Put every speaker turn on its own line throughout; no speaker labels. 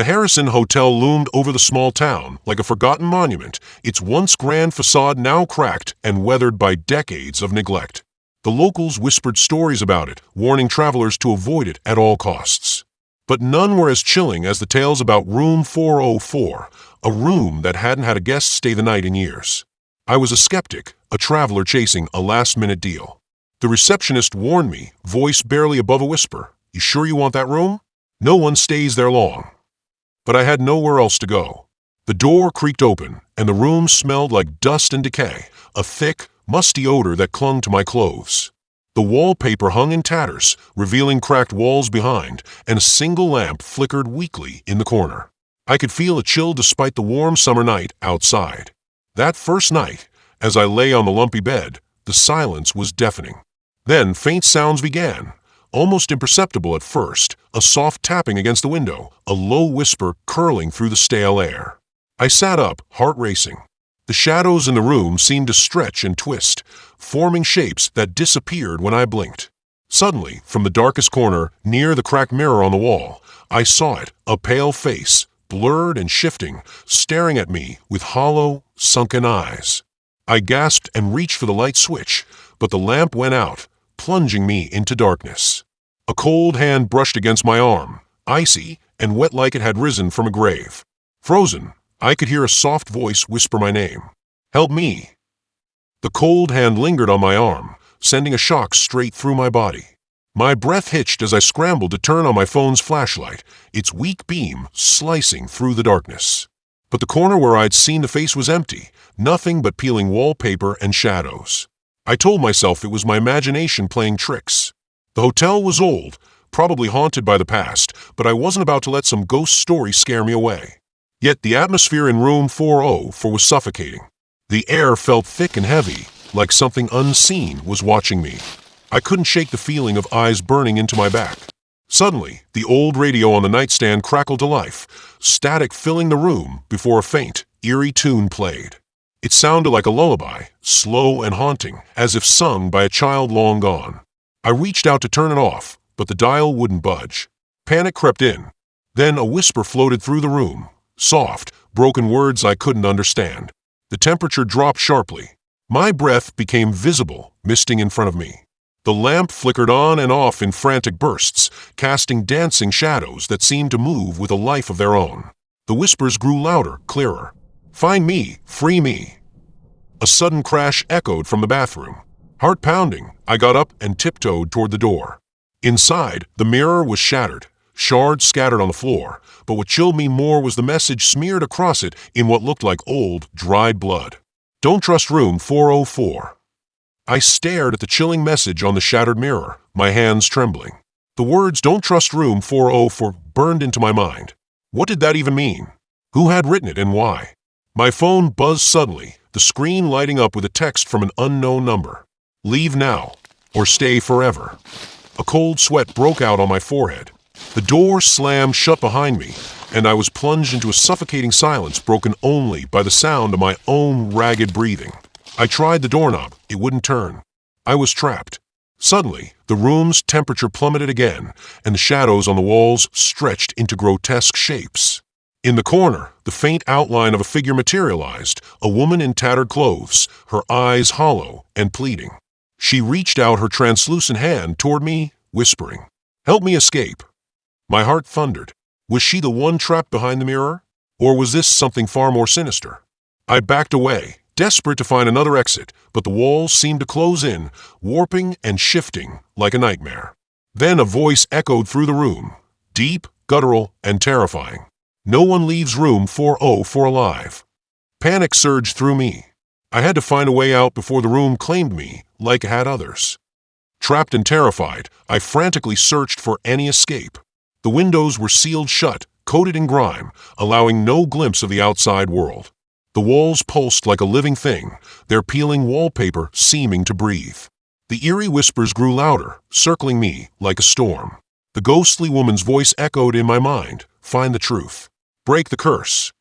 The Harrison Hotel loomed over the small town like a forgotten monument, its once grand facade now cracked and weathered by decades of neglect. The locals whispered stories about it, warning travelers to avoid it at all costs. But none were as chilling as the tales about Room 404, a room that hadn't had a guest stay the night in years. I was a skeptic, a traveler chasing a last-minute deal. The receptionist warned me, voice barely above a whisper, "You sure you want that room? No one stays there long." But I had nowhere else to go. The door creaked open, and the room smelled like dust and decay, a thick, musty odor that clung to my clothes. The wallpaper hung in tatters, revealing cracked walls behind, and a single lamp flickered weakly in the corner. I could feel a chill despite the warm summer night outside. That first night, as I lay on the lumpy bed, the silence was deafening. Then faint sounds began. Almost imperceptible at first, a soft tapping against the window, a low whisper curling through the stale air. I sat up, heart racing. The shadows in the room seemed to stretch and twist, forming shapes that disappeared when I blinked. Suddenly, from the darkest corner, near the cracked mirror on the wall, I saw it, a pale face, blurred and shifting, staring at me with hollow, sunken eyes. I gasped and reached for the light switch, but the lamp went out, plunging me into darkness. A cold hand brushed against my arm, icy and wet like it had risen from a grave. Frozen, I could hear a soft voice whisper my name. "Help me!" The cold hand lingered on my arm, sending a shock straight through my body. My breath hitched as I scrambled to turn on my phone's flashlight, its weak beam slicing through the darkness. But the corner where I'd seen the face was empty, nothing but peeling wallpaper and shadows. I told myself it was my imagination playing tricks. The hotel was old, probably haunted by the past, but I wasn't about to let some ghost story scare me away. Yet the atmosphere in room 404 was suffocating. The air felt thick and heavy, like something unseen was watching me. I couldn't shake the feeling of eyes burning into my back. Suddenly, the old radio on the nightstand crackled to life, static filling the room before a faint, eerie tune played. It sounded like a lullaby, slow and haunting, as if sung by a child long gone. I reached out to turn it off, but the dial wouldn't budge. Panic crept in. Then a whisper floated through the room, soft, broken words I couldn't understand. The temperature dropped sharply. My breath became visible, misting in front of me. The lamp flickered on and off in frantic bursts, casting dancing shadows that seemed to move with a life of their own. The whispers grew louder, clearer. "Find me, free me." A sudden crash echoed from the bathroom. Heart pounding, I got up and tiptoed toward the door. Inside, the mirror was shattered, shards scattered on the floor, but what chilled me more was the message smeared across it in what looked like old, dried blood. "Don't trust room 404. I stared at the chilling message on the shattered mirror, my hands trembling. The words "Don't trust room 404 burned into my mind. What did that even mean? Who had written it and why? My phone buzzed suddenly, the screen lighting up with a text from an unknown number. "Leave now, or stay forever." A cold sweat broke out on my forehead. The door slammed shut behind me, and I was plunged into a suffocating silence broken only by the sound of my own ragged breathing. I tried the doorknob, it wouldn't turn. I was trapped. Suddenly, the room's temperature plummeted again, and the shadows on the walls stretched into grotesque shapes. In the corner, the faint outline of a figure materialized, a woman in tattered clothes, her eyes hollow and pleading. She reached out her translucent hand toward me, whispering, "Help me escape." My heart thundered. Was she the one trapped behind the mirror? Or was this something far more sinister? I backed away, desperate to find another exit, but the walls seemed to close in, warping and shifting like a nightmare. Then a voice echoed through the room, deep, guttural, and terrifying. "No one leaves room 404 alive." Panic surged through me. I had to find a way out before the room claimed me, like it had others. Trapped and terrified, I frantically searched for any escape. The windows were sealed shut, coated in grime, allowing no glimpse of the outside world. The walls pulsed like a living thing, their peeling wallpaper seeming to breathe. The eerie whispers grew louder, circling me like a storm. The ghostly woman's voice echoed in my mind, "Find the truth. Break the curse."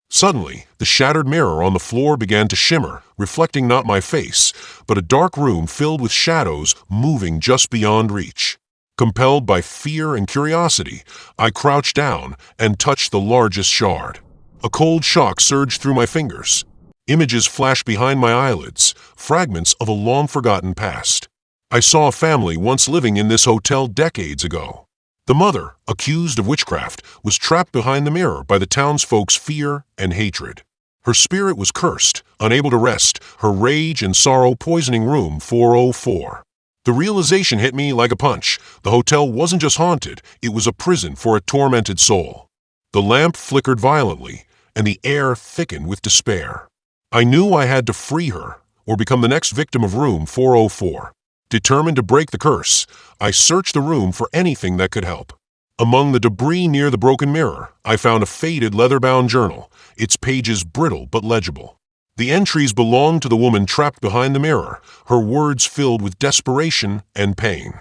Suddenly, the shattered mirror on the floor began to shimmer, reflecting not my face, but a dark room filled with shadows moving just beyond reach. Compelled by fear and curiosity, I crouched down and touched the largest shard. A cold shock surged through my fingers. Images flashed behind my eyelids, fragments of a long-forgotten past. I saw a family once living in this hotel decades ago. The mother, accused of witchcraft, was trapped behind the mirror by the townsfolk's fear and hatred. Her spirit was cursed, unable to rest, her rage and sorrow poisoning room 404. The realization hit me like a punch. The hotel wasn't just haunted, it was a prison for a tormented soul. The lamp flickered violently, and the air thickened with despair. I knew I had to free her, or become the next victim of room 404. Determined to break the curse, I searched the room for anything that could help. Among the debris near the broken mirror, I found a faded leather-bound journal, its pages brittle but legible. The entries belonged to the woman trapped behind the mirror, her words filled with desperation and pain.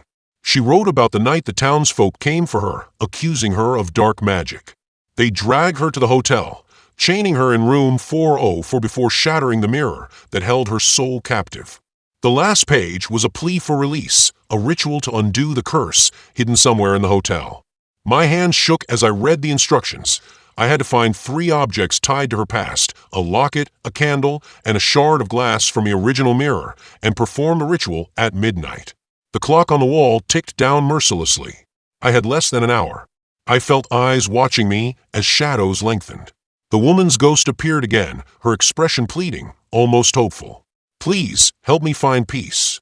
She wrote about the night the townsfolk came for her, accusing her of dark magic. They dragged her to the hotel, chaining her in room 404 before shattering the mirror that held her soul captive. The last page was a plea for release, a ritual to undo the curse hidden somewhere in the hotel. My hands shook as I read the instructions. I had to find 3 objects tied to her past, a locket, a candle, and a shard of glass from the original mirror, and perform the ritual at midnight. The clock on the wall ticked down mercilessly. I had less than an hour. I felt eyes watching me as shadows lengthened. The woman's ghost appeared again, her expression pleading, almost hopeful. "Please, help me find peace."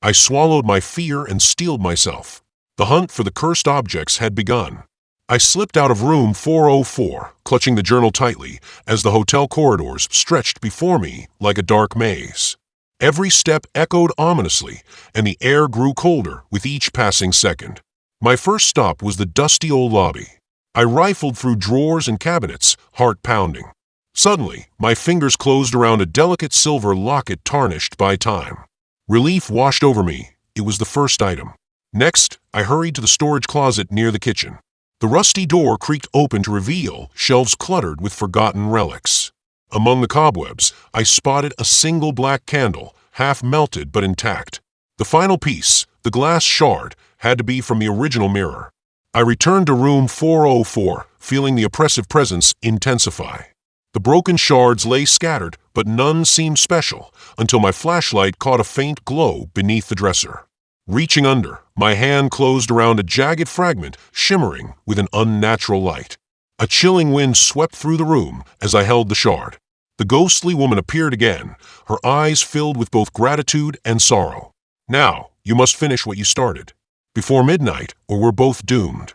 I swallowed my fear and steeled myself. The hunt for the cursed objects had begun. I slipped out of room 404, clutching the journal tightly, as the hotel corridors stretched before me like a dark maze. Every step echoed ominously, and the air grew colder with each passing second. My first stop was the dusty old lobby. I rifled through drawers and cabinets, heart pounding. Suddenly, my fingers closed around a delicate silver locket tarnished by time. Relief washed over me. It was the first item. Next, I hurried to the storage closet near the kitchen. The rusty door creaked open to reveal shelves cluttered with forgotten relics. Among the cobwebs, I spotted a single black candle, half melted but intact. The final piece, the glass shard, had to be from the original mirror. I returned to room 404, feeling the oppressive presence intensify. The broken shards lay scattered, but none seemed special, until my flashlight caught a faint glow beneath the dresser. Reaching under, my hand closed around a jagged fragment shimmering with an unnatural light. A chilling wind swept through the room as I held the shard. The ghostly woman appeared again, her eyes filled with both gratitude and sorrow. "Now, you must finish what you started. Before midnight, or we're both doomed."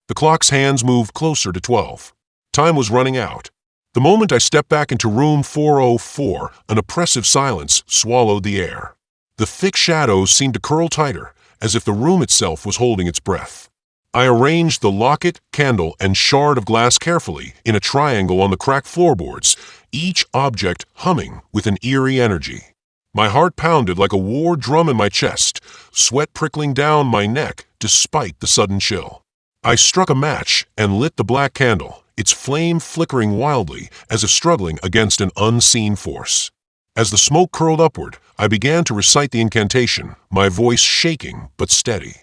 The clock's hands moved closer to 12. Time was running out. The moment I stepped back into room 404, an oppressive silence swallowed the air. The thick shadows seemed to curl tighter, as if the room itself was holding its breath. I arranged the locket, candle, and shard of glass carefully in a triangle on the cracked floorboards, each object humming with an eerie energy. My heart pounded like a war drum in my chest, sweat prickling down my neck despite the sudden chill. I struck a match and lit the black candle, its flame flickering wildly as if struggling against an unseen force. As the smoke curled upward, I began to recite the incantation, my voice shaking but steady.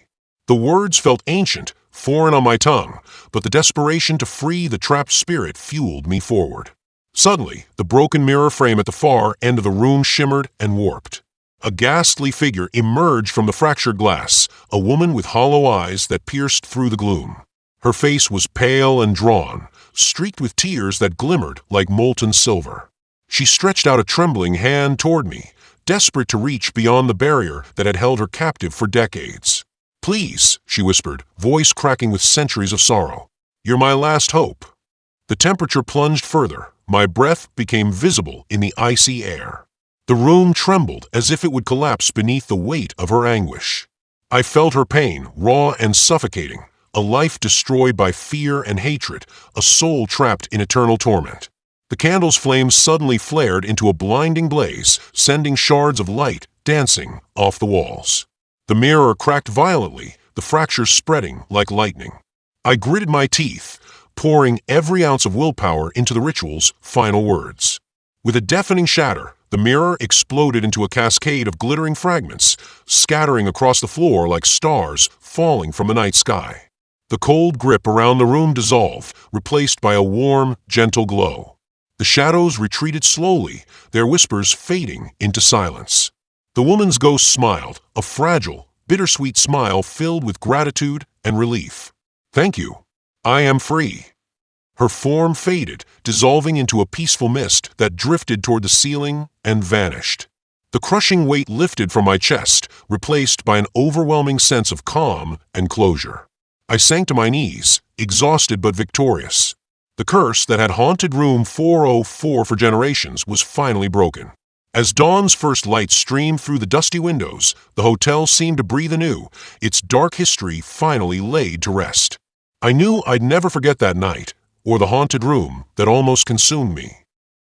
The words felt ancient, foreign on my tongue, but the desperation to free the trapped spirit fueled me forward. Suddenly, the broken mirror frame at the far end of the room shimmered and warped. A ghastly figure emerged from the fractured glass, a woman with hollow eyes that pierced through the gloom. Her face was pale and drawn, streaked with tears that glimmered like molten silver. She stretched out a trembling hand toward me, desperate to reach beyond the barrier that had held her captive for decades. "Please," she whispered, voice cracking with centuries of sorrow. "You're my last hope." The temperature plunged further. My breath became visible in the icy air. The room trembled as if it would collapse beneath the weight of her anguish. I felt her pain, raw and suffocating, a life destroyed by fear and hatred, a soul trapped in eternal torment. The candle's flames suddenly flared into a blinding blaze, sending shards of light dancing off the walls. The mirror cracked violently, the fractures spreading like lightning. I gritted my teeth, pouring every ounce of willpower into the ritual's final words. With a deafening shatter, The mirror exploded into a cascade of glittering fragments, scattering across the floor like stars falling from a night sky. The cold grip around the room dissolved, replaced by a warm, gentle glow. The shadows retreated slowly, their whispers fading into silence. The woman's ghost smiled, a fragile, bittersweet smile filled with gratitude and relief. "Thank you. I am free." Her form faded, dissolving into a peaceful mist that drifted toward the ceiling and vanished. The crushing weight lifted from my chest, replaced by an overwhelming sense of calm and closure. I sank to my knees, exhausted but victorious. The curse that had haunted room 404 for generations was finally broken. As dawn's first light streamed through the dusty windows, the hotel seemed to breathe anew, its dark history finally laid to rest. I knew I'd never forget that night, or the haunted room that almost consumed me.